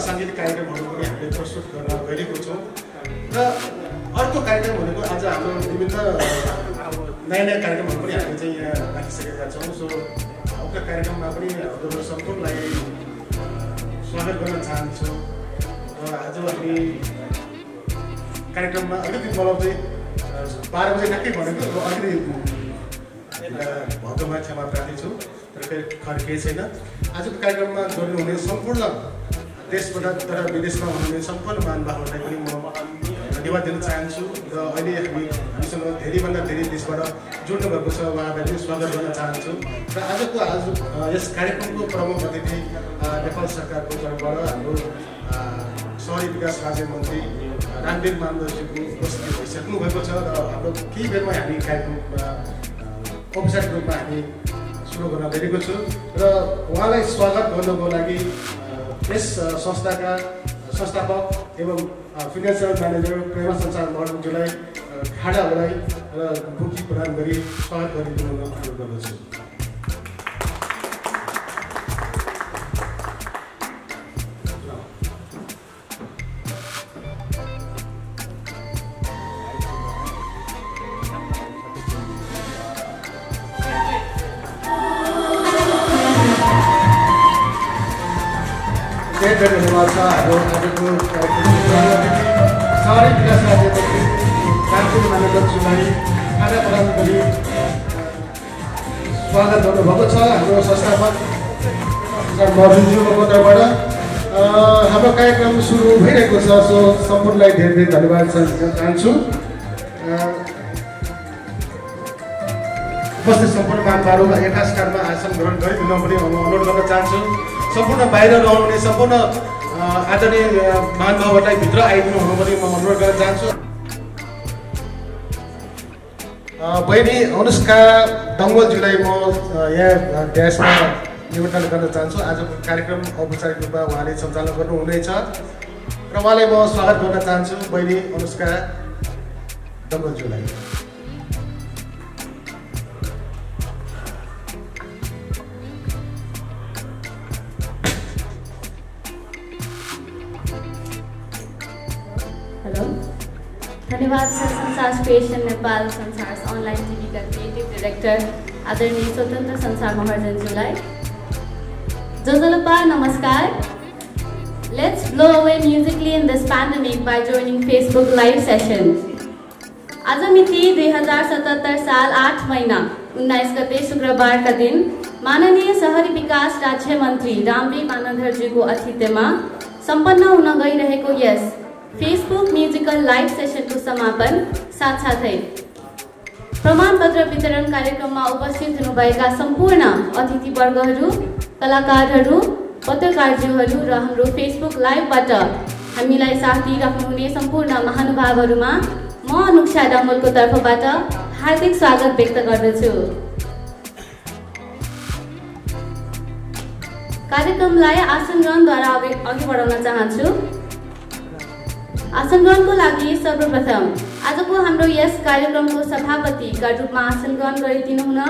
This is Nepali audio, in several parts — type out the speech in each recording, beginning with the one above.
साङ्गीतिक कार्यक्रमहरू पनि हामीले प्रस्तुत गर्न गइरहेको छौँ र अर्को कार्यक्रम भनेको आज हाम्रो विभिन्न नयाँ नयाँ कार्यक्रमहरू पनि हामीले चाहिँ यहाँ राखिसकेका छौँ। सो अर्को कार्यक्रममा पनि हजुरहरू सम्पूर्णलाई स्वागत गर्न चाहन्छु र आज हामी कार्यक्रममा अलिकति मलाई चाहिँ 12 बजे ठ्याक्कै भनेको अलिकति भद्रमा क्षमा प्रार्थी छु तर केही छैन। आजको कार्यक्रममा जोड्नुहुने सम्पूर्ण देशबाट तर विदेशमा हुनुहुने सम्पूर्ण महानुभावहरूलाई पनि म धन्यवाद दिन चाहन्छु र अहिले हामीसँग धेरैभन्दा धेरै देशबाट जोड्नु भएको छ उहाँहरूलाई पनि स्वागत गर्न चाहन्छु र आज यस कार्यक्रमको प्रमुख अतिथि नेपाल सरकारको तर्फबाट हाम्रो शहरी विकास राज्य मन्त्री रामवीर मानन्दज्यूको उपस्थिति भइसक्नु भएको छ र हाम्रो केही बेरमा हामी कार्यक्रममा औपचारिक रूपमा हामी सुरु गर्न गइरहेको छु र उहाँलाई स्वागत गर्नको लागि यस संस्थाका संस्थापक एवं फाइनेन्सियल म्यानेजर प्रेमा संसार महर्जनज्यूलाई खाडाहरूलाई र बुकी प्रदान गरी स्वागत गरिदिनु अनुरोध गर्दछु। धन्यवाद छ हाम्रो आजको शहरी विकास राज्य मन्त्री रामवीर मानन्दज्यूलाई खाना प्रदान गरी स्वागत गर्नुभएको छ। हाम्रो संस्थापक महर्जनज्यूको तर्फबाट हाम्रो कार्यक्रम सुरु भइरहेको छ। सो सम्पूर्णलाई धेरै धेरै धन्यवाद चाहन्छु। उपस्थित सम्पूर्ण महानुभावहरू यथास्थानमा आसन ग्रहण गरिदिनु पनि अनुरोध गर्न चाहन्छु। सम्पूर्ण बाहिर रहनुहुने सम्पूर्ण आदरणीय महानुभावहरूलाई भित्र आइदिनु हुनु पनि म अनुरोध गर्न चाहन्छु। बहिनी अनुष्का डङ्गोलज्यूलाई म यहाँ ड्यासमा निमन्त्रण गर्न चाहन्छु। आजको कार्यक्रम औपचारिक रूपमा उहाँले सञ्चालन गर्नुहुनेछ र उहाँलाई म स्वागत गर्न चाहन्छु बहिनी अनुष्का डङ्गोलज्यूलाई। धन्यवाद छ संसार क्रिएसन नेपाल संसार अनलाइन टिभीका क्रिएटिभ डाइरेक्टर आदरणीय स्वतन्त्र संसार महर्जनज्यूलाई। जसलपा नमस्कार। Let's blow away musically in this pandemic by joining Facebook live session. आज मिति 2077 साल 8 महिना 19 गते शुक्रबारका दिन माननीय शहरी विकास राज्य मन्त्री रामवीर मानन्दज्यूको अतिथिमा सम्पन्न हुन गइरहेको यस फेसबुक म्युजिकल लाइभ सेसनको समापन साथसाथै प्रमाणपत्र वितरण कार्यक्रममा उपस्थित हुनुभएका सम्पूर्ण अतिथिवर्गहरू, कलाकारहरू, पत्रकारज्यूहरू र हाम्रो फेसबुक लाइभबाट हामीलाई साथ दिइराख्नुहुने सम्पूर्ण महानुभावहरूमा म अनुक्षा डङ्गोलको तर्फबाट हार्दिक स्वागत व्यक्त गर्दछु। कार्यक्रमलाई आसन ग्रहणद्वारा अघि बढाउन चाहन्छु। आसन ग्रहणको लागि सर्वप्रथम आजको हाम्रो यस कार्यक्रमको सभापतिका रूपमा आसन ग्रहण गरिदिनु हुन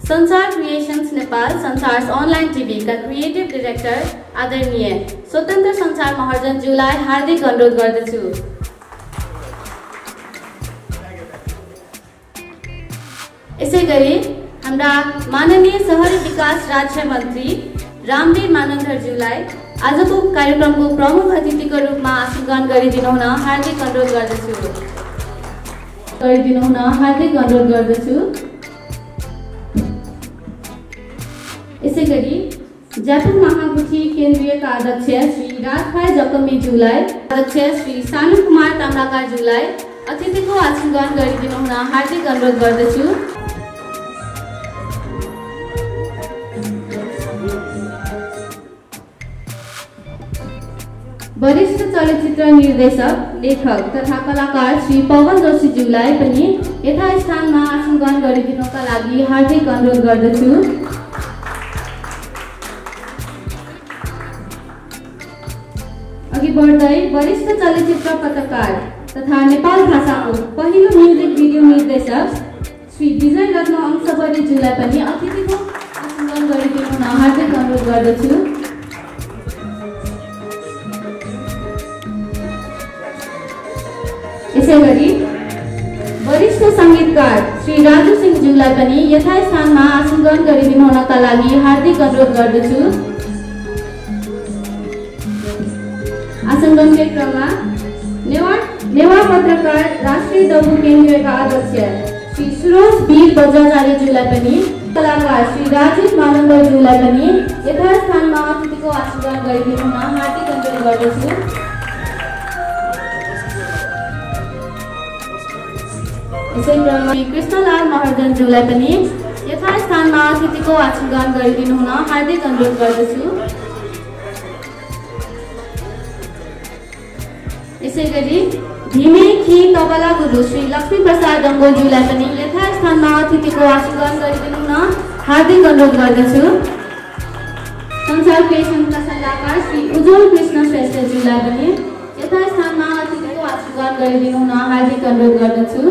संसार क्रिएशन्स नेपाल संसार अनलाइन टिभीका क्रिएटिभ डाइरेक्टर आदरणीय स्वतन्त्र संसार महर्जनज्यूलाई हार्दिक अनुरोध गर्दछु। यसैगरी हाम्रा माननीय शहरी विकास राज्य मन्त्री रामवीर मानन्दज्यूलाई आजको कार्यक्रमको प्रमुख अतिथिको रूपमा आसन ग्रहण गरिदिनु हुन हार्दिक अनुरोध गर्दछु। यसैगरी ज्यापुङ महागुठी केन्द्रीयका अध्यक्ष श्री राजभाइ जकमीज्यूलाई, अध्यक्ष श्री सानु कुमार ताम्राकारज्यूलाई अतिथिको आसन ग्रहण गरिदिनु हुन हार्दिक अनुरोध गर्दछु। वरिष्ठ चलचित्र निर्देशक, लेखक तथा कलाकार श्री पवन जोशीज्यूलाई पनि यथास्थानमा आसन ग्रहण गरिदिनुका लागि हार्दिक अनुरोध गर्दछु। अघि बढ्दै वरिष्ठ चलचित्र पत्रकार तथा नेपाल भाषाको पहिलो म्युजिक भिडियो निर्देशक श्री विजय रत्न अंशबरीज्यूलाई पनि अतिथिको आसन ग्रहण गरिदिनु हुन हार्दिक अनुरोध गर्दछु। यसैगरी वरिष्ठ सङ्गीतकार श्री राजु सिंहज्यूलाई पनि यथास्थानमा आसन ग्रहण गरिदिनु हुनका लागि हार्दिक अनुरोध गर्दछु। आसन ग्रहणकै क्रममा नेवा पत्रकार राष्ट्रिय दौड केन्द्रका अध्यक्ष श्री सुरोज वीर बज्राचार्यज्यूलाई पनि कलाकार श्री राजेश मानन्दज्यूलाई पनि यथास्थानमा अतिथिको आसन ग्रहण गरिदिनु हुन हार्दिक अनुरोध गर्दछु। यसै क्रममा कृष्णलाल महर्जनज्यूलाई पनि यथास्थानमा अतिथिको आसन ग्रहण गरिदिनु हुन हार्दिक अनुरोध गर्दछु। यसैगरी धिमे खी तबला गुरु श्री लक्ष्मी प्रसाद डङ्गोज्यूलाई पनि यथास्थानमा अतिथिको आसन ग्रहण गरिदिनु हुन हार्दिक अनुरोध गर्दछु। संसार क्रिएसनका सल्लाहकार श्री उज्जवल कृष्ण श्रेष्ठज्यूलाई पनि यथास्थानमा अतिथिको आसन ग्रहण गरिदिनु हुन हार्दिक अनुरोध गर्दछु।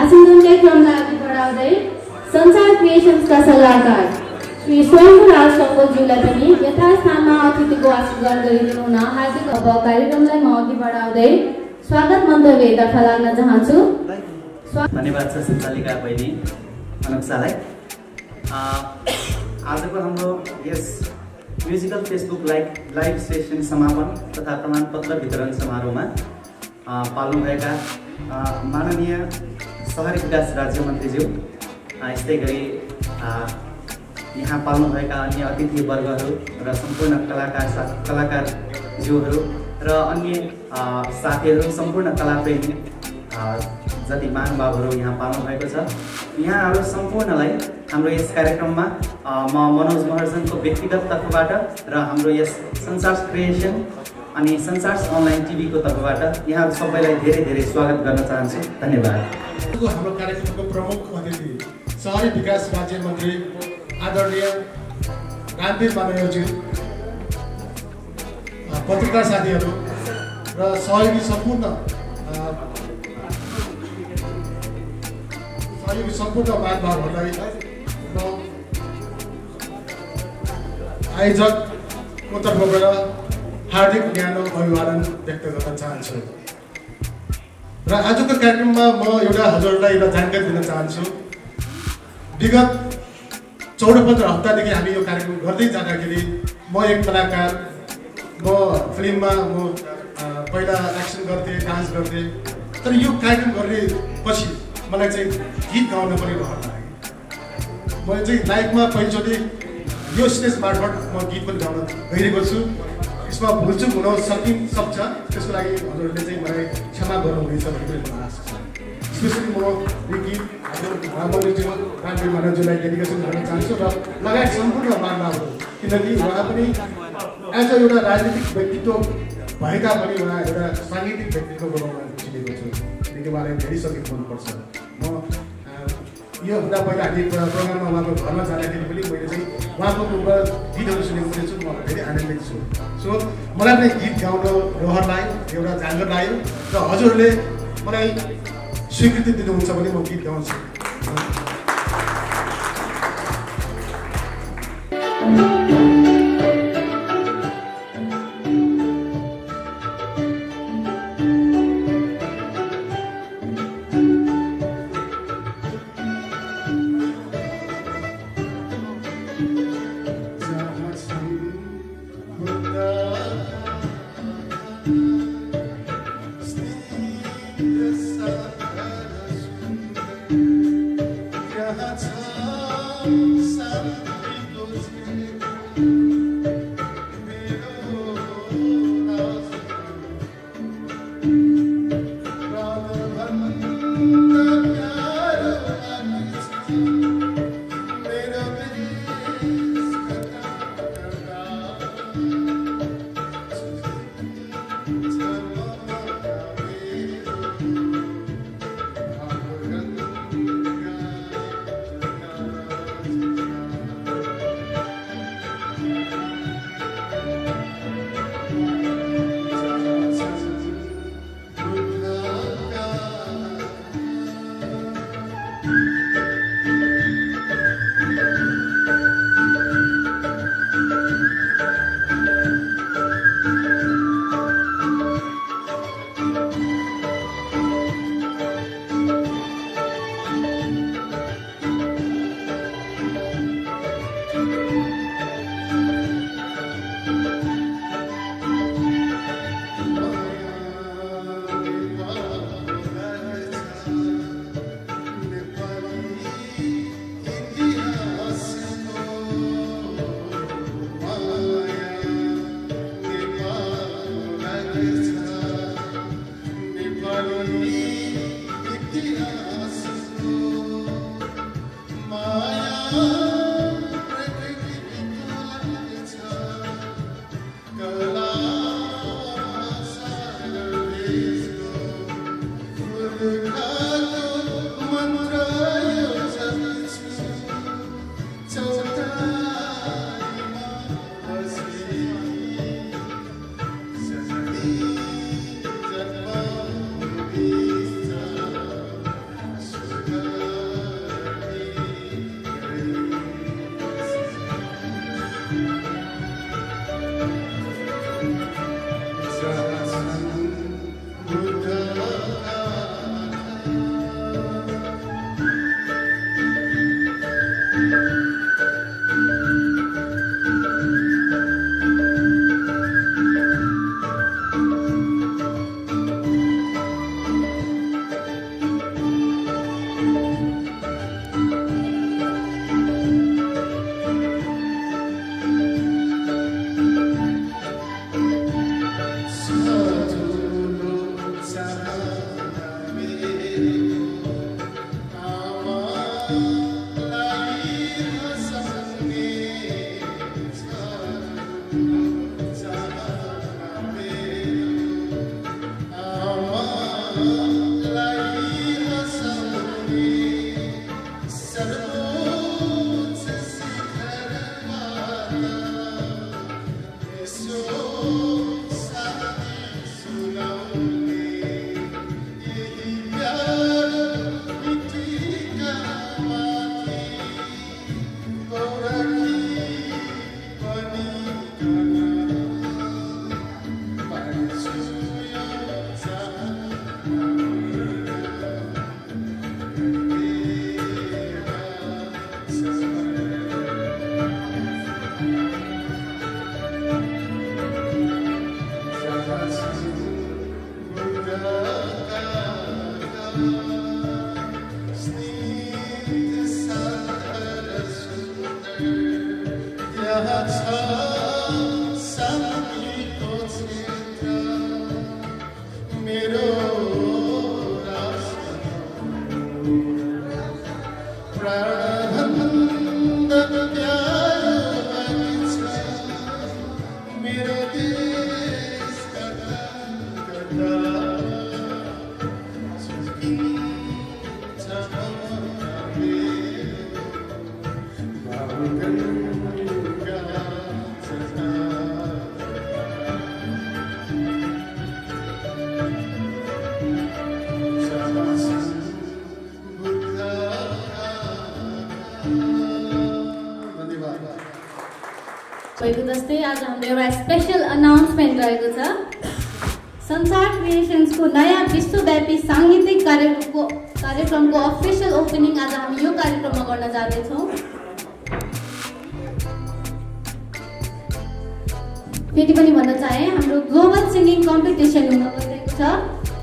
आसन ग्रहणकै क्रमलाई अघि बढाउँदै संसार क्रिएसन्सका सल्लाहकार श्री स्वयंभूराज सङ्गोज्यूलाई पनि यथास्थानमा अतिथिको आसन ग्रहण गरिदिनु हुन हार्दिक। अब कार्यक्रमलाई म अघि बढाउँदै स्वागत मन्तव्यतर्फ लाग्न चाहन्छु। धन्यवाद छ सञ्चालिका बहिनी अनुक्षालाई। आजको हाम्रो यस म्युजिकल फेसबुक लाइभ सेसन समापन तथा प्रमाणपत्र वितरण समारोहमा पाल्नुभएका माननीय शहरी विकास राज्य मन्त्रीज्यू, यस्तै गरी यहाँ पाल्नुभएका अन्य अतिथिवर्गहरू र सम्पूर्ण कलाकारज्यूहरू र अन्य साथीहरू, सम्पूर्ण कलाप्रेमी जति महानुभावहरू यहाँ पाल्नुभएको छ, यहाँहरू सम्पूर्णलाई हाम्रो यस कार्यक्रममा म मनोज महर्जनको व्यक्तिगत तर्फबाट र हाम्रो यस संसार क्रिएसन अनि संसार अनलाइन टिभीको तर्फबाट यहाँहरू सबैलाई धेरै धेरै स्वागत गर्न चाहन्छु। धन्यवाद। हाम्रो कार्यक्रमको प्रमुख अतिथि शहरी विकास राज्य मन्त्री आदरणीय रामवीर मानवज्यू, पत्रकार साथीहरू र सहयोगी सम्पूर्ण महानुभावहरूलाई म आयोजकको तर्फबाट हार्दिक न्यानो अभिवादन व्यक्त गर्न चाहन्छु। र आजको कार्यक्रममा म हजुरहरूलाई एउटा जानकारी दिन चाहन्छु। विगत 14-15 हप्तादेखि हामी यो कार्यक्रम गर्दै जाँदाखेरि म एक कलाकार, म फिल्ममा पहिला एक्सन गर्थेँ, डान्स गर्थेँ, तर यो कार्यक्रम गर्ने पछि मलाई चाहिँ गीत गाउन पनि रहर लाग्यो। मैले चाहिँ लाइफमा पहिलोचोटि यो स्टेज मार्फत म गीत पनि गाउन गइरहेको छु। यसमा भुलचुक हुन सक्छ, त्यसको लागि हजुरहरूले चाहिँ मलाई क्षमा गर्नुहुनेछ भन्ने मलाई आशा छ। स्पेसली म यो गीत रामज्यू रामवीर मानवज्यूलाई डेडिकेसन गर्न चाहन्छु र लगायत सम्पूर्ण महानुभावहरू, किनकि उहाँ पनि एज एउटा राजनीतिक व्यक्तित्व भएका पनि उहाँ एउटा साङ्गीतिक व्यक्तित्वको रूपमा चिनेको छु। किनकि उहाँलाई धेरै सङ्गीत मनपर्छ। म योभन्दा पहिला हामी प्रोग्राममा उहाँको घरमा जाँदाखेरि पनि मैले चाहिँ उहाँको रूपमा गीतहरू सुनेको छु। म धेरै आनन्दित छु। सो मलाई पनि गीत गाउन रहर लाग्यो, एउटा जाँगर लाग्यो र हजुरहरूले मलाई स्वीकृति दिनुहुन्छ भने म गीत गाउँछु। भएको जस्तै आज हाम्रो एउटा स्पेशल अनाउन्समेन्ट रहेको छ। संसार क्रिएसन्सको नयाँ विश्वव्यापी साङ्गीतिक कार्यक्रमको अफिसियल ओपनिङ आज हामी यो कार्यक्रममा गर्न जाँदैछौँ। फेरि पनि भन्न चाहे हाम्रो ग्लोबल सिङ्गिङ कम्पिटिसन हुन गइरहेको छ,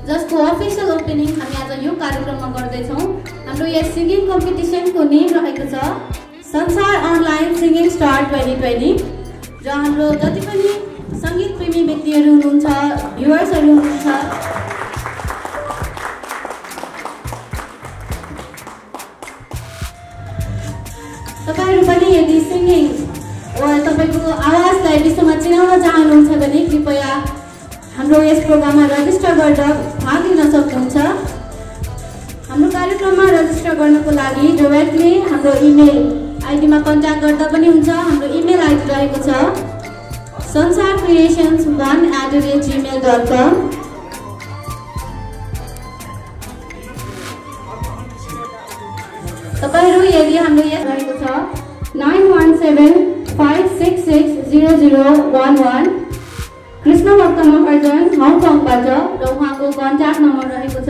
जसको अफिसियल ओपनिङ हामी आज यो कार्यक्रममा गर्दैछौँ। हाम्रो यस सिङ्गिङ कम्पिटिसनको नेम रहेको छ संसार अनलाइन सिङ्गिङ स्टार 2020, र हाम्रो जति पनि सङ्गीत प्रेमी व्यक्तिहरू हुनुहुन्छ, भ्युवर्सहरू हुनुहुन्छ, तपाईँहरू पनि यदि सिङ्गिङ वा तपाईँको आवाजलाई विश्वमा चिनाउन चाहनुहुन्छ भने कृपया हाम्रो यस प्रोग्राममा रजिस्टर गरेर भाग लिन सक्नुहुन्छ। हाम्रो कार्यक्रममा रजिस्टर गर्नको लागि डाइरेक्टली हाम्रो इमेल आइडीमा कन्ट्याक्ट गर्दा पनि हुन्छ। हाम्रो इमेल आइडी रहेको छ sansarcreations1@gmail.com। तपाईँहरू यदि हाम्रो यहाँ रहेको छ 9175660011 कृष्णभक्त महर्जन हङकङबाट, र उहाँको कन्ट्याक्ट नम्बर रहेको छ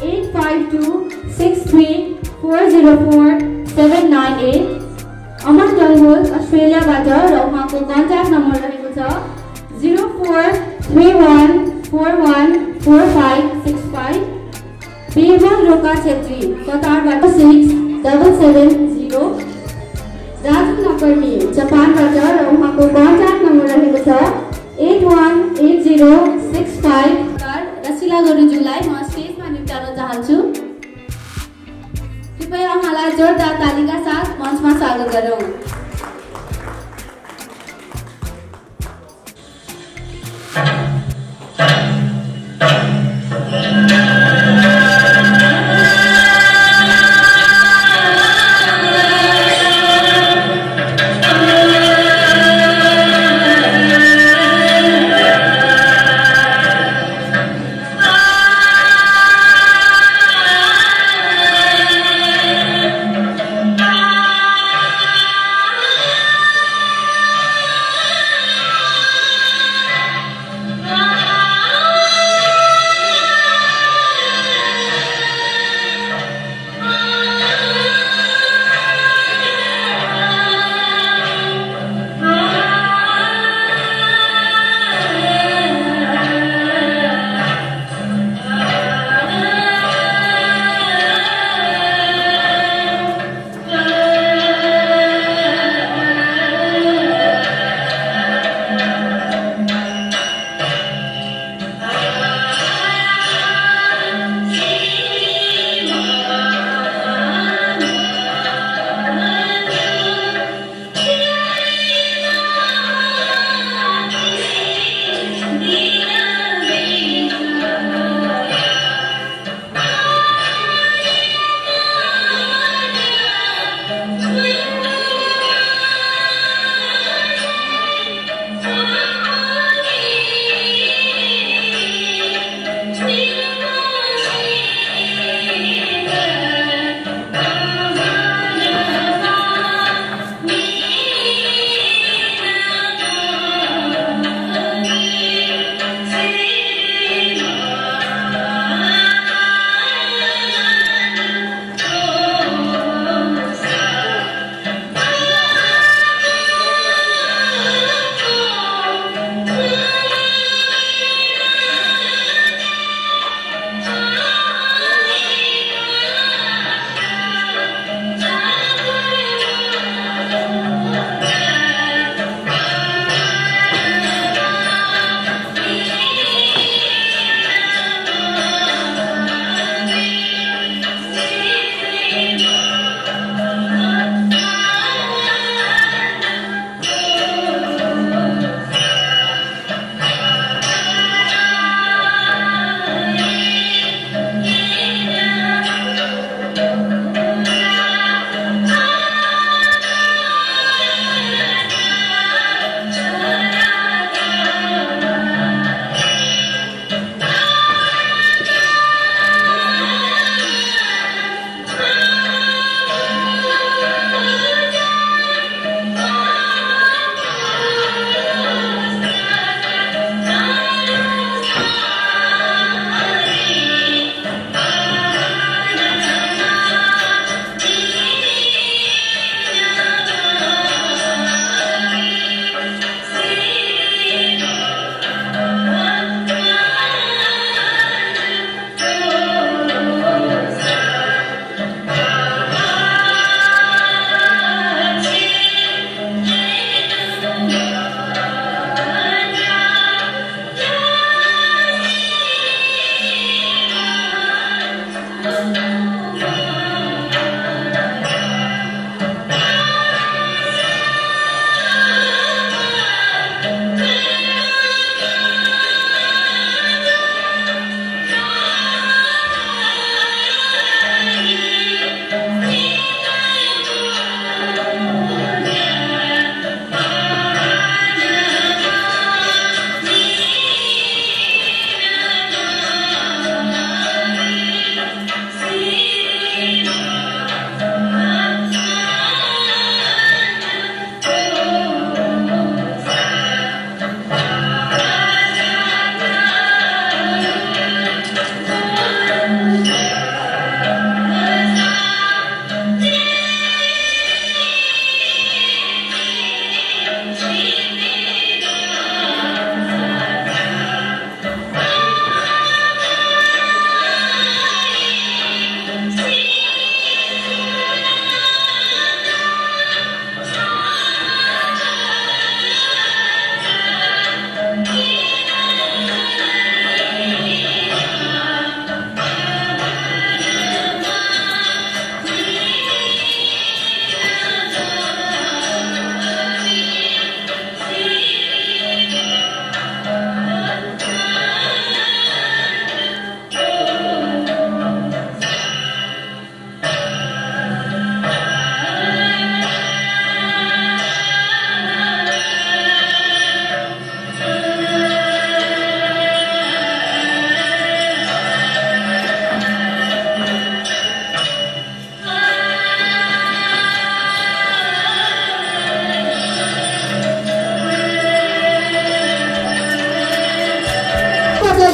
8526340478। अमन डङ्गोल अस्ट्रेलियाबाट, र उहाँको कन्ट्याक्ट नम्बर रहेको छ 0431414565। बिरबल रोका छेत्री कतारबाट 6770। राजु नकर्मी जापानबाट, र उहाँको कन्ट्याक्ट नम्बर रहेको छ 818065। रसिला गुरुज्यूलाई म स्टेजमा निम्ताउन चाहन्छु। कृपया उहाँलाई जोरदार तालीका साथ मञ्चमा स्वागत गरौँ।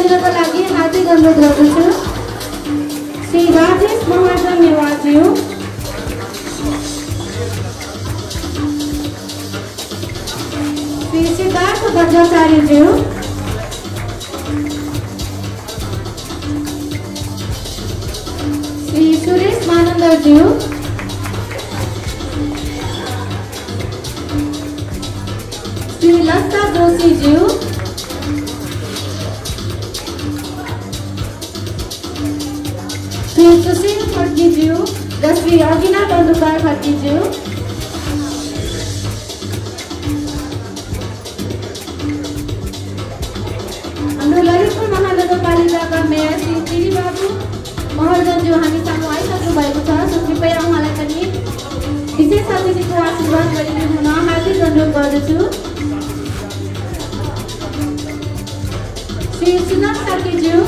दिनको लागि हार्दिक अनुरोध गर्दछु। श्री राजेश महर्जन नेवारज्यू, श्री सिद्धार्थ भट्टाचार्यज्यू, श्री सुरेश मानन्दज्यू, श्री लस्ता जोशीज्यू, श्री सुशील खड्गीज्यू र श्री अभिना बन्दुकार खड्गीज्यू, हाम्रो ललितपुर महानगरपालिकाका मेयर श्री गिरिबाबु महर्जनज्यू हामी सामु आइसक्नु भएको छ। सो कृपया उहाँलाई पनि विशेष अतिथिको आशीर्वाद गरिदिनु हुन हार्दिक अनुरोध गर्दछु। श्री सुनाम साकीज्यू,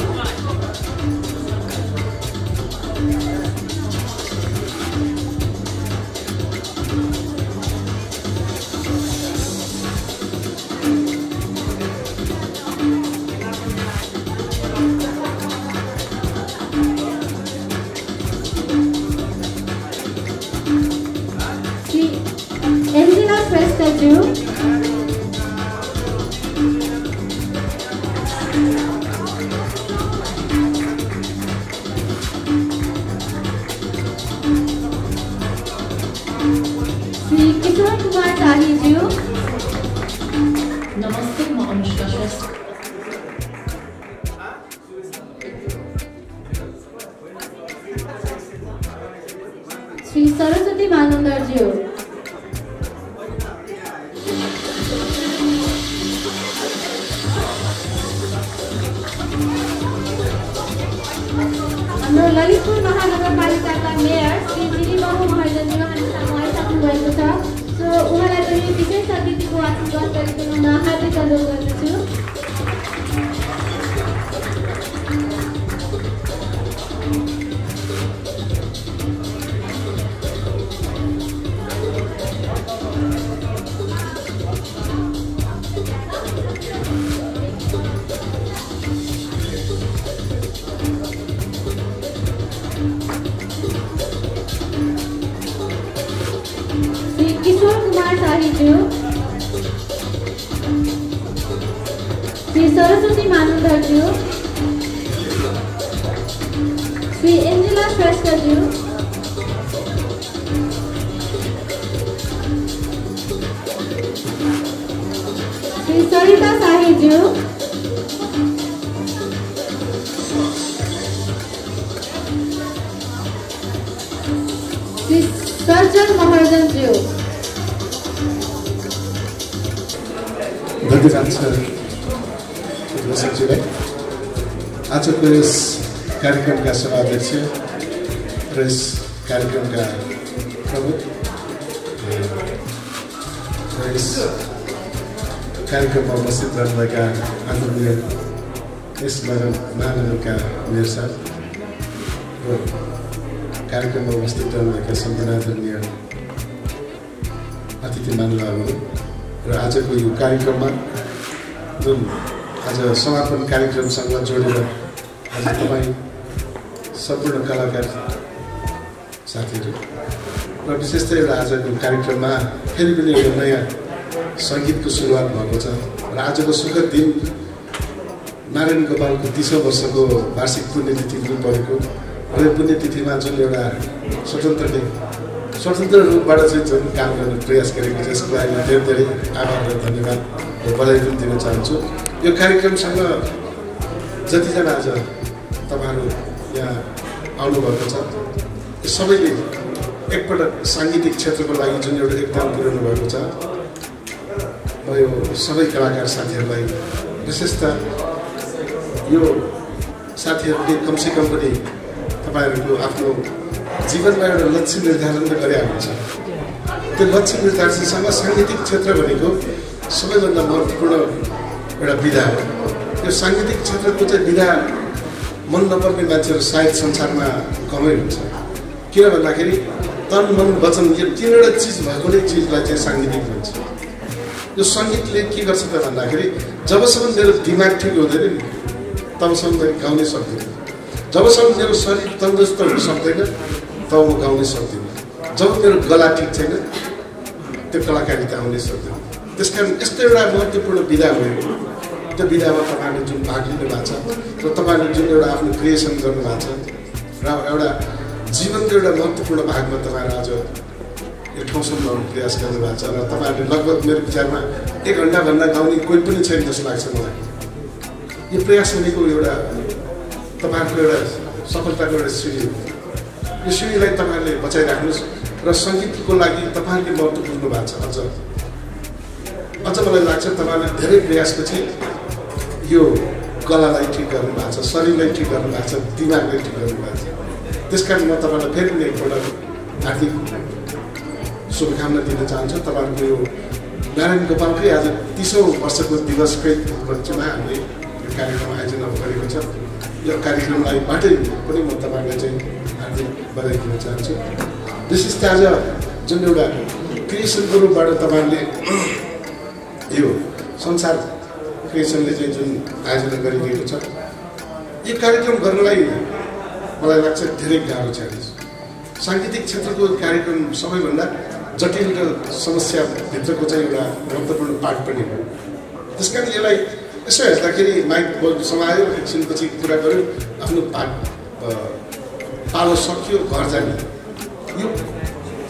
श्री एन्जेला श्रेष्ठज्यू, श्री किशोर कुमार शाहीज्यू, नमस्ते, म अनुष्का श्रेष्ठ। श्री सरस्वती मानन्दज्यू, हाम्रो ललितपुर महानगरपालिकाका मेयर श्री गिरिबाबु महर्जनज्यू हामी सामु आइसक्नु भएको छ। सो उहाँलाई पनि विशेष अतिथिको आशीर्वाद गरिदिनु हुन हार्दिक अनुरोध गर्दछु। श्री किशोर कुमार शाहीज्यू, श्री सरस्वती मानन्दज्यू, श्री एन्जेला श्रेष्ठज्यू, श्री सरिता शाहीज्यू, श्री सर्जन महर्जनज्यू, धन्यवाद छ दर्शकज्यूलाई। आजको यस कार्यक्रमका सभाध्यक्ष र यस कार्यक्रमका प्रमुख र यस कार्यक्रममा उपस्थित रहनुभएका आदरणीय यस महानगरका मेयर साहब र कार्यक्रममा उपस्थित रहनुभएका सम्पूर्ण आदरणीय अतिथि महानुभावहरू र आजको यो कार्यक्रममा जुन आज समापन कार्यक्रमसँग जोडेर आज तपाईँ सम्पूर्ण कलाकार साथीहरू र विशेष त एउटा आजको कार्यक्रममा फेरि पनि एउटा नयाँ सङ्गीतको सुरुवात भएको छ र आजको सुखद दिन नारायण गोपालको 30औं वर्षको वार्षिक पुण्यतिथि पनि परेको र यो पुण्यतिथिमा जुन एउटा स्वतन्त्र रूपबाट चाहिँ जुन काम गर्ने प्रयास गरेको छ यसको लागि धेरै धेरै आभार र धन्यवाद र बधाई पनि दिन चाहन्छु। यो कार्यक्रमसँग जतिजना आज तपाईँहरू यहाँ आउनुभएको छ यो सबैले एकपटक साङ्गीतिक क्षेत्रको लागि जुन एउटा योगदान पुर्याउनु भएको छ म यो सबै कलाकार साथीहरूलाई विशेषतः यो साथीहरूले कमसेकम पनि तपाईँहरूको आफ्नो जीवनमा एउटा लक्ष्य निर्धारण त गरिरहेको हुन्छ। त्यो लक्ष्य निर्धारणसँग साङ्गीतिक क्षेत्र भनेको सबैभन्दा महत्त्वपूर्ण एउटा विधा हो। यो साङ्गीतिक क्षेत्रको चाहिँ विधा मन नपर्ने मान्छेहरू सायद संसारमा कमै हुन्छ। किन भन्दाखेरि तन मन वचन यो तीनवटा चिज भएको नै चिजलाई चाहिँ साङ्गीतिक भन्छ। यो सङ्गीतले के गर्छ त भन्दाखेरि जबसम्म मेरो दिमाग ठिक हुँदैन नि तबसम्म मैले गाउनै सक्दिनँ। जबसम्म मेरो शरीर तन्दुरुस्त हुन सक्दैन तब म गाउनै सक्दिनँ। जब मेरो गला ठिक छैन त्यो कलाकारिता आउनै सक्दैन। त्यस कारण यस्तो एउटा महत्त्वपूर्ण विधा हो। त्यो विधामा तपाईँहरूले जुन भाग लिनु भएको छ र तपाईँहरूले जुन एउटा आफ्नो क्रिएसन गर्नुभएको छ र एउटा जीवनको एउटा महत्त्वपूर्ण भागमा तपाईँहरू आज यो ठाउँसम्म आउने प्रयास गर्नुभएको छ र तपाईँहरूले लगभग मेरो विचारमा 1 घन्टाभन्दा गाउने कोही पनि छैन जस्तो लाग्छ मलाई। यो प्रयास भनेको एउटा तपाईँहरूको एउटा सफलताको एउटा सिँढी हो। यो सिँढीलाई तपाईँहरूले बचाइराख्नुहोस् र सङ्गीतको लागि तपाईँहरूले महत्त्व बुझ्नु भएको छ। अझ मलाई लाग्छ तपाईँहरूले धेरै प्रयासपछि यो गलालाई ठिक गर्नु भएको छ, शरीरलाई ठिक गर्नु भएको छ, दिमागलाई ठिक गर्नु भएको छ। त्यस कारण म तपाईँलाई फेरि पनि एकपल्ट हार्दिक शुभकामना दिन चाहन्छु। तपाईँहरूको यो नारायण गोपालकै आज 30औं वर्षको दिवसकै उपलक्ष्यमा हामीले यो कार्यक्रम आयोजना गरेको छ। यो कार्यक्रमलाई बाटै पनि म तपाईँलाई चाहिँ हार्दिक बधाई दिन चाहन्छु। विशेष त आज जुन एउटा क्रिएसनको रूपबाट तपाईँहरूले यो संसार क्रिएसनले चाहिँ जुन आयोजना गरिरहेको छ यो कार्यक्रम गर्नलाई मलाई लाग्छ धेरै गाह्रो छ। साङ्गीतिक क्षेत्रको कार्यक्रम सबैभन्दा जटिल र समस्याभित्रको चाहिँ एउटा महत्त्वपूर्ण पार्ट पनि हो। त्यस कारण यसलाई यसो हेर्दाखेरि माइक बोल्नु समायो, एकछिनपछि कुरा गऱ्यो, आफ्नो पालो सकियो, घर जाने यो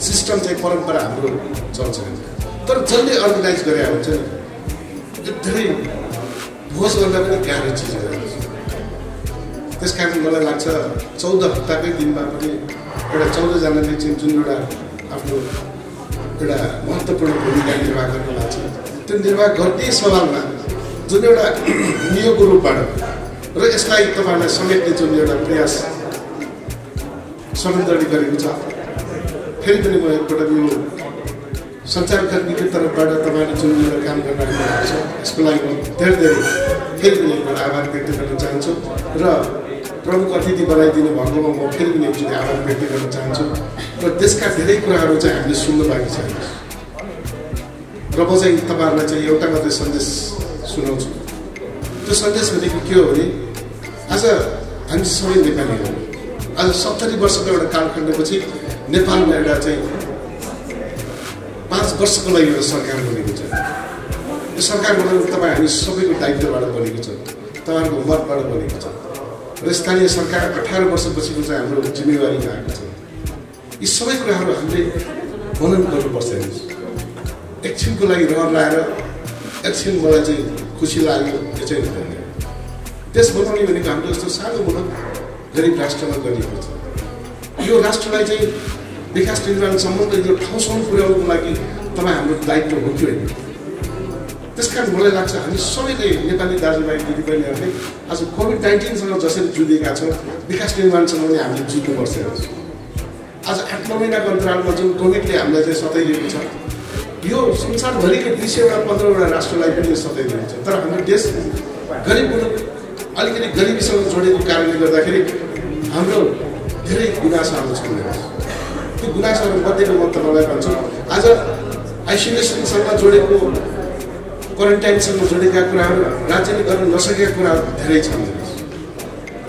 सिस्टम चाहिँ परम्परा हाम्रो चल्छ। तर जसले अर्गनाइज गरे हुन्छ नि यो धेरै भोज गर्दा पनि गाह्रो चिज हो। त्यस कारण मलाई लाग्छ 14 हप्ताकै दिनमा पनि एउटा 14 जनाले चाहिँ जुन एउटा आफ्नो एउटा महत्त्वपूर्ण भूमिका निर्वाह गर्न भएको छ त्यो निर्वाह गर्ने सवालमा जुन एउटा नियोगको रूपबाट र यसलाई तपाईँलाई समेट्ने जुन एउटा प्रयास समन्वय गरेको छ। फेरि पनि म एकपल्ट यो सञ्चारकर्मीको तर्फबाट तपाईँले जुन एउटा काम गरिराख्नु भएको छ यसको लागि म धेरै फेरि पनि एकपल्ट आभार व्यक्त गर्न चाहन्छु र प्रमुख अतिथि बनाइदिनु भएकोमा म फेरि पनि एकचोटि आभार व्यक्त गर्न चाहन्छु। र त्यसका धेरै कुराहरू चाहिँ हामीले सुन्नु बाँकी छ र म चाहिँ तपाईँहरूलाई चाहिँ एउटा मात्रै सन्देश सुनाउँछु। त्यो सन्देश भनेको के हो भने आज हामी सबै नेपाली हौँ। आज 70 वर्षको एउटा कालखण्डपछि नेपालमा एउटा चाहिँ 5 वर्षको लागि एउटा सरकार बनेको छ। यो सरकार बनाउनु तपाईँ हामी सबैको दायित्वबाट बनेको छ, तपाईँहरूको मतबाट बनेको छ र स्थानीय सरकार 18 वर्षपछिको चाहिँ हाम्रो जिम्मेवारीमा आएको छ। यी सबै कुराहरू हामीले मनन गर्नुपर्छ। एकछिनको लागि रहर लाएर एकछिन मलाई चाहिँ खुसी लाग्यो यो चाहिँ हुँदैन। देश बनाउने भनेको हाम्रो जस्तो सानो मुलुक गरिब राष्ट्रमा गरिएको छ। यो राष्ट्रलाई चाहिँ विकास निर्माणसम्म र यो ठाउँसम्म पुर्याउनुको लागि तपाईँ हाम्रो दायित्व हो कि होइन। त्यस कारण मलाई लाग्छ हामी सबैले नेपाली दाजुभाइ दिदीबहिनीहरूले आज कोभिड-19सँग जसरी जुझेका छौँ विकास निर्माणसँग पनि हामीले जुझ्नुपर्छ। आज 8-9 महिनाको अन्तरालमा जुन कोभिडले हामीलाई चाहिँ सताइरहेको छ यो संसारभरिकै 215वटा राष्ट्रलाई पनि सताइरहेको छ। तर हाम्रो देश गरिब मुलुक अलिकति गरिबीसँग जोडेको कारणले गर्दाखेरि हाम्रो धेरै गुनासाहरू छन्। त्यो गुनासाहरू मध्येको म तपाईँलाई भन्छु आज आइसोलेसनसँग जोडेको क्वारेन्टाइनसँग जोडेका कुराहरू राज्यले गर्न नसकेका कुराहरू धेरै छन्।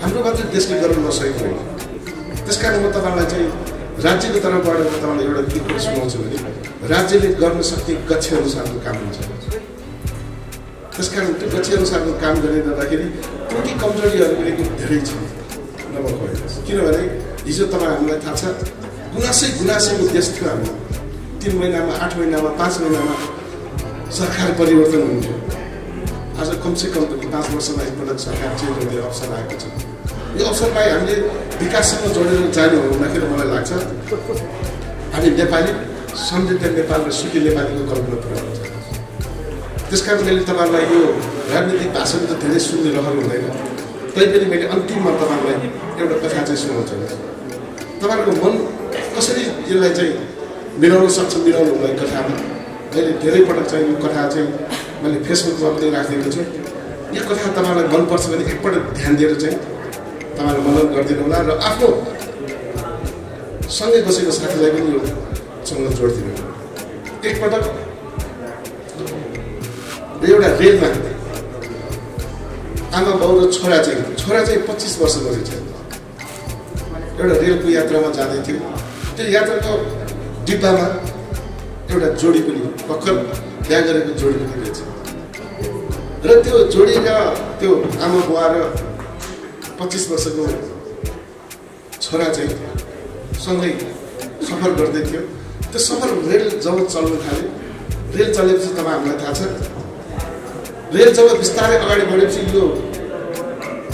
हाम्रो मात्रै देशले गर्न नसकेको होइन। त्यस कारण म तपाईँलाई चाहिँ राज्यको तर्फबाट म तपाईँलाई एउटा के कुरा सुनाउँछु भने राज्यले गर्न सक्ने गच्छे अनुसारको काम हुन्छ। त्यस कारण त्यो गच्छे अनुसारको काम गर्ने गर्दाखेरि त्रुटि कमजोरीहरू पनि धेरै छन् नभएको होइन। किनभने हिजो तपाईँ हामीलाई थाहा छ गुनासैको देश थियो हाम्रो। 3 महिनामा 8 महिनामा 5 महिनामा सरकार परिवर्तन हुन्थ्यो। आज कमसेकम पनि 5 वर्षमा एकपल्ट सरकार चेन्ज हुने अवसर आएको छ। यो अवसरलाई हामीले विकाससँग जोडेर जानु हो भन्दाखेरि मलाई लाग्छ हामी नेपाली समृद्ध नेपाल र सुखी नेपालीको कल्पना पुरा हुन्छ। त्यस कारण मैले तपाईँलाई यो राजनीतिक भाषण त धेरै सुन्ने रहर हुँदैन, तैपनि मैले अन्तिममा तपाईँलाई एउटा कथा चाहिँ सुनाउँछु। तपाईँहरूको मन कसरी यसलाई चाहिँ मिलाउन सक्छ मिलाउनु हुँदैन कथामा। मैले धेरै पटक चाहिँ यो कथा चाहिँ मैले फेसबुकमा पनि राखिदिएको छु। यो कथा तपाईँलाई मनपर्छ भने एकपल्ट ध्यान दिएर चाहिँ तपाईँले मनन गरिदिनु होला र आफ्नो सँगै बसेको साथीलाई पनि यो सँग जोडिदिनु होला। एकपटक एउटा रेलमा आमा बाउ र छोरा चाहिँ 25 वर्षको रहेछ। एउटा रेलको यात्रामा जाँदै थियो, त्यो यात्राको डिब्बामा एउटा जोडी पनि भर्खर बिहा गरेको जोडी पनि रहेछ र त्यो जोडी र त्यो आमा बुवा र 25 वर्षको छोरा चाहिँ सँगै सफर गर्दै थियो। त्यो सफर रेल जब चल्न थाल्यो, रेल चलेपछि तपाईँहरूलाई थाहा छ, रेल जब बिस्तारै अगाडि बढेपछि यो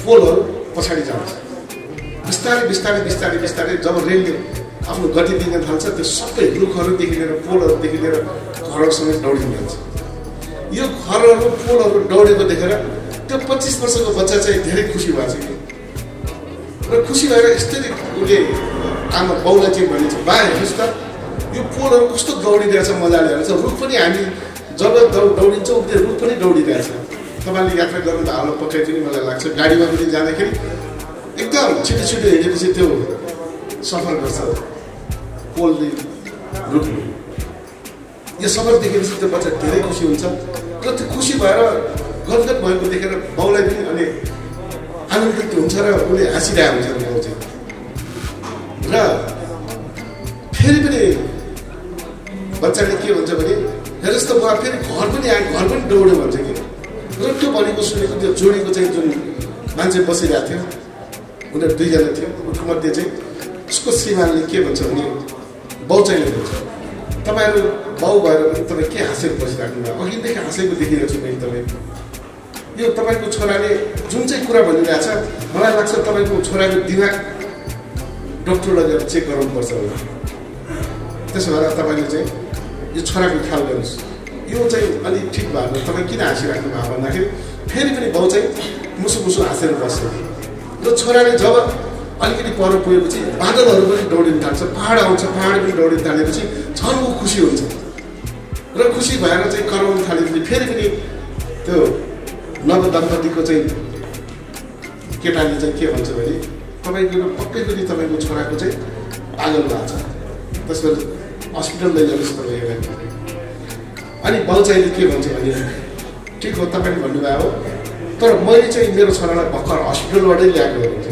पोलहरू पछाडि जान्छ। बिस्तारै जब रेलले आफ्नो गति दिन थाल्छ, त्यो सबै रुखहरूदेखि लिएर पोलहरूदेखि लिएर घरहरूसँग दौडिन जान्छ। यो घरहरू पोलहरू दौडेको देखेर त्यो 25 वर्षको बच्चा चाहिँ धेरै खुसी भएको छ कि, र खुसी भएर यस्तै उसले आमा बाउलाई चाहिँ भनिन्छ, बा हेर्नुहोस् त यो पोलहरू कस्तो दौडिरहेछ, मजाले हेर्छ, रुख पनि हामी जब दौडिन्छौँ त्यो रुख पनि दौडिरहेछ। तपाईँले यात्रा गर्नु त हालो पक्कै पनि मलाई लाग्छ, गाडीमा पनि जाँदाखेरि एकदम छिटो हिँडेपछि त्यो सफर गर्छ पोलले रुखले। यो सफर देखेपछि त्यो बच्चा धेरै खुसी हुन्छ र त्यो खुसी भएर गदगद भएको देखेर बाउलाई पनि अनि आनन्दित हुन्छ र उसले हाँसिरहेको हुन्छ बाउ चाहिँ। र फेरि पनि बच्चाले के भन्छ भने, हेर्नुहोस् त बुवा फेरि घर पनि आयो, घर पनि दौड्यो भन्छ कि। र त्यो भनेको सुनेको त्यो जोडीको चाहिँ जुन मान्छे बसिरहेको थियो, उनीहरू 2 जना थियो, उसको मध्ये चाहिँ उसको श्रीमानले के भन्छ भने, बाउ चाहिँ भन्छ, तपाईँहरू बाउ भएर पनि तपाईँ के हाँसेको बसिराख्नु भयो, अघिदेखि हाँसेको देखिरहेको छु मैले तपाईँ। यो तपाईँको छोराले जुन चाहिँ कुरा भनिरहेछ, मलाई लाग्छ तपाईँको छोराको दिमाग डक्टर लगेर चेक गराउनुपर्छ होला। त्यसो भएर तपाईँले चाहिँ यो छोराको ख्याल गर्नुहोस्, यो चाहिँ अलिक ठिक भएन, तपाईँ किन हाँसिराख्नु भयो भन्दाखेरि फेरि पनि बाउ चाहिँ मुसु हाँसेर बस्छ। र छोराले जब अलिकति पर पुगेपछि बादलहरू पनि दौडिन थाल्छ, पहाड आउँछ, पहाड पनि दौडिन थालेपछि झन् ऊ खुसी हुन्छ र खुसी भएर चाहिँ कराउन थालेपछि फेरि पनि त्यो नवदम्पतिको चाहिँ केटाले चाहिँ के भन्छ भने, तपाईँको पक्कै पनि तपाईँको छोराको चाहिँ पागल भएको छ, त्यसपछि हस्पिटल लैजानुहोस् तपाईँ हेर्नु। अनि बाउ चाहिँ के भन्छ भने, ठिक हो तपाईँले भन्नुभयो हो, तर मैले चाहिँ मेरो छोरालाई भर्खर हस्पिटलबाटै ल्याएको हुन्छ,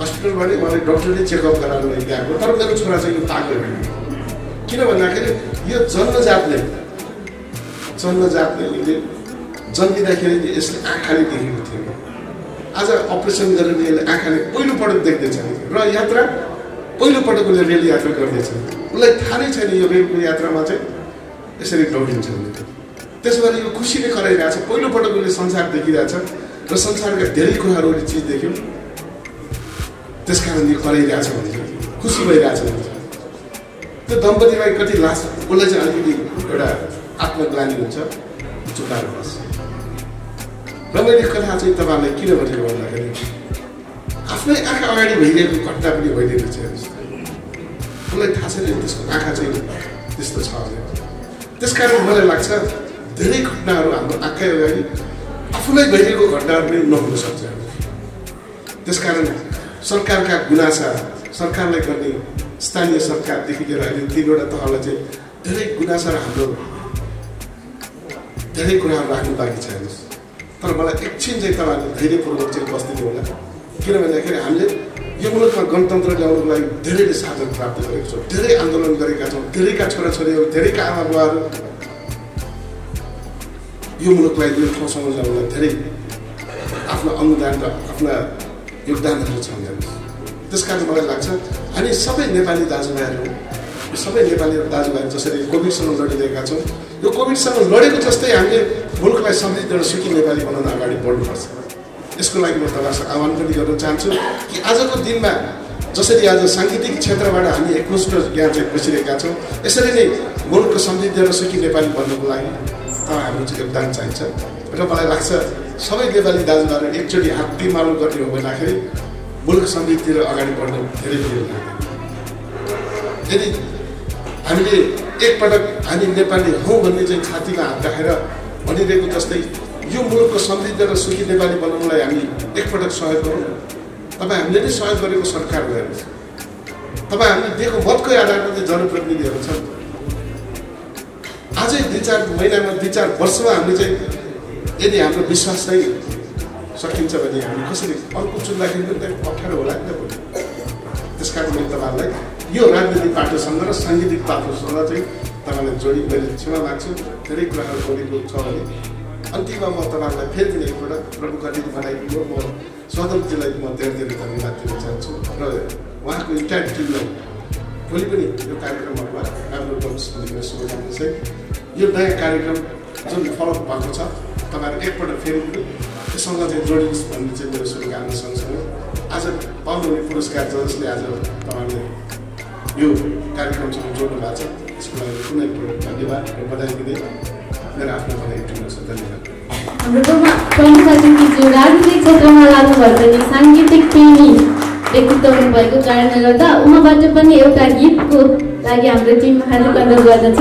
हस्पिटलबाटै मलाई डक्टरले चेकअप गराएर ल्याएको, तर मेरो छोरा चाहिँ यो पागल होइन। किन भन्दाखेरि यो जन्मजातले यसले जन्मिँदाखेरि यसले आँखाले देखेको थियो, आज अपरेसन गरेर यसले आँखाले पहिलोपटक देख्दैछ र यात्रा पहिलोपटक उसले रेल यात्रा गर्दैछ। उसलाई थाहा नै छैन यो रेलको यात्रामा चाहिँ यसरी दौडिन्छ भने। त्यसो भएर यो खुसीले कराइरहेछ, पहिलोपटक उसले संसार देखिरहेछ र संसारका धेरै कुराहरू चिज देख्यो, त्यस कारण यो कराइरहेछ भन्छ, खुसी भइरहेछ भन्छ। त्यो दम्पतिलाई कति लास, उसलाई चाहिँ अलिकति एउटा आत्मग्लानी हुन्छ, चुकाएर बस्छ। र मैले कथा चाहिँ तपाईँहरूलाई किन भनेको भन्दाखेरि आफ्नै आँखा अगाडि भइरहेको घटना पनि भइरहेको छ, उसलाई थाहा छैन त्यसको आँखा चाहिँ त्यस्तो छ भने। त्यस कारण मलाई लाग्छ धेरै घटनाहरू हाम्रो आँखै अगाडि आफूलाई भइरहेको घटनाहरू पनि नहुन सक्छ। त्यसकारण सरकारका गुनासा, सरकारले गर्ने स्थानीय सरकारदेखि लिएर अहिले 3वटा तहलाई चाहिँ धेरै गुनासा र हाम्रो धेरै कुराहरू राख्नु बाँकी छ। तर मलाई एकछिन चाहिँ तपाईँहरूले धैर्यपूर्वक चाहिँ बस्दिनु होला, किन भन्दाखेरि हामीले यो मुलुकमा गणतन्त्र ल्याउनुको लागि धेरैले साधन प्राप्त गरेको छौँ, धेरै आन्दोलन गरेका छौँ, धेरैका छोराछोरीहरू, धेरैका आमा बुवाहरू यो मुलुकलाई यो ठाउँसम्म ल्याउनलाई धेरै आफ्नो अनुदान र आफ्ना योगदानहरू छन्। त्यसकारण मलाई लाग्छ हामी सबै नेपाली दाजुभाइहरू, सबै नेपाली दाजुभाइहरू जसरी कोभिडसँग लडिरहेका छौँ, यो कोभिडसँग लडेको जस्तै हामीले मुलुकलाई समृद्ध र सुखी नेपाली बनाउन अगाडि बढ्नुपर्छ। यसको लागि म तपाईँसँग आह्वान पनि गर्न चाहन्छु कि आजको दिनमा जसरी आज साङ्गीतिक क्षेत्रबाट हामी एकमुष्ट यहाँ चाहिँ बसिरहेका छौँ, यसरी नै मुलुकको समृद्ध र सुखी नेपाली बन्नको लागि हाम्रो चाहिँ योगदान चाहिन्छ। र मलाई लाग्छ सबै नेपाली दाजुभाइहरू एकचोटि हात टिमालो गर्ने हो भन्दाखेरि मुलुक समृद्धि र अगाडि बढ्न धेरै ढिलो लाग्दैन। यदि हामीले एकपटक हामी नेपाली हौँ भन्ने चाहिँ छातीमा हात राखेर भनिरहेको जस्तै यो मुलुकको समृद्ध र सुखी नेपाली बनाउनलाई हामी एकपटक सहयोग गरौँ। तपाईँ हामीले नै सहयोग गरेको सरकार गएर तपाईँ हामीले दिएको मतकै आधारमा चाहिँ जनप्रतिनिधिहरू छन्। अझै 2-4 महिनामा 2-4 वर्षमा हामीले चाहिँ यदि हाम्रो विश्वास चाहिँ सकिन्छ भने हामी कसरी अर्को चुन्दाखेरि पनि त अप्ठ्यारो होला नि त भोलि। त्यस कारण मैले तपाईँहरूलाई यो राजनीतिक पार्टीसँग र साङ्गीतिक पार्टीसँग चाहिँ तपाईँलाई जोडी मैले क्षमा माग्छु। धेरै कुराहरू बोलेको छ भने अन्तिममा म तपाईँहरूलाई फेरि पनि एकपल्ट प्रमुख अतिथि बनाइदिनु म स्वतन्त्रजीलाई म धेरै धेरै धन्यवाद दिन चाहन्छु र उहाँको इन्टायर टिमलाई भोलि पनि यो कार्यक्रमहरूमा राम्रो गर्नुहोस् भन्ने शुभकामना छ। यो नयाँ कार्यक्रम जुन फरक भएको छ तपाईँहरू एकपल्ट फेरि पनि यससँग चाहिँ जोडिनुहोस् भन्ने चाहिँ मेरो शुभकामना सँगसँगै आज पाउनुहुने पुरस्कार जसले आज तपाईँहरूले यो कार्यक्रमसँग जोड्नु भएको छ यसको लागि कुनै धन्यवाद र बधाई दिँदै मेरो आफ्नो बधाई दिनुहोस्। धन्यवाद। हाम्रो प्रमुख अतिथिज्यू राजनीतिक क्षेत्रमा लाग्नुभएको नि साङ्गीतिक प्रेमी व्यक्तित्व हुनुभएको कारणले गर्दा उहाँबाट पनि एउटा गीतको लागि हाम्रो टिम हार्दिक अनुरोध गर्दछ।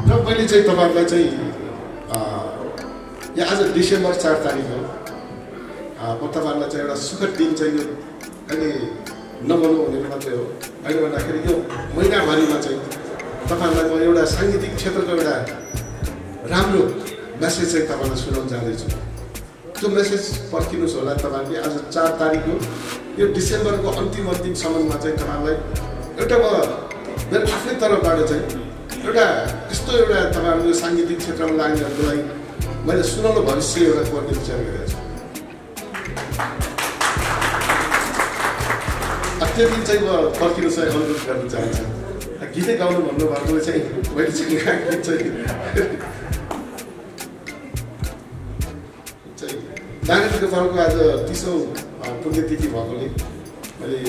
र मैले चाहिँ तपाईँहरूलाई चाहिँ यो आज डिसेम्बर 4 तारिक हो। म तपाईँहरूलाई चाहिँ एउटा सुखद दिन चाहिँ यो अहिले नबनाउनु भनेर मात्रै हो। अहिले भन्दाखेरि यो महिनाभरिमा चाहिँ तपाईँहरूलाई म एउटा साङ्गीतिक क्षेत्रको एउटा राम्रो मेसेज चाहिँ तपाईँलाई सुनाउन जाँदैछु। त्यो मेसेज पर्खिनुहोस् होला तपाईँहरूले। आज 4 तारिक हो। यो डिसेम्बरको अन्तिमसम्ममा चाहिँ तपाईँहरूलाई एउटा म मेरो आफ्नै तर्फबाट चाहिँ एउटा यस्तो एउटा तपाईँहरूको साङ्गीतिक क्षेत्रमा लाग्नेहरूको लागि मैले सुनाउनु भविष्य एउटा गर्ने विचार गरेको छु। त्यो दिन चाहिँ म पर्खिनु चाहिँ अनुरोध गर्न चाहन्छु। गीतै गाउनु भन्नुभएकोले चाहिँ मैले चाहिँ गीत चाहिँ नारायण गोपालको आज 30औं पुण्यतिथि भएकोले मैले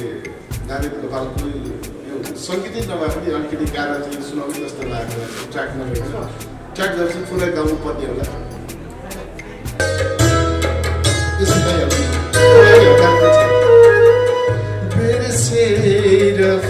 नारायण गोपालको यो सङ्गीतै नभए पनि अलिकति गाना चाहिँ सुनाउनु जस्तो लागेको ट्र्याक नगरेर ट्र्याक गर्छु पुरै गाउनु पर्ने होला। यसो भइहाल्छ। Love.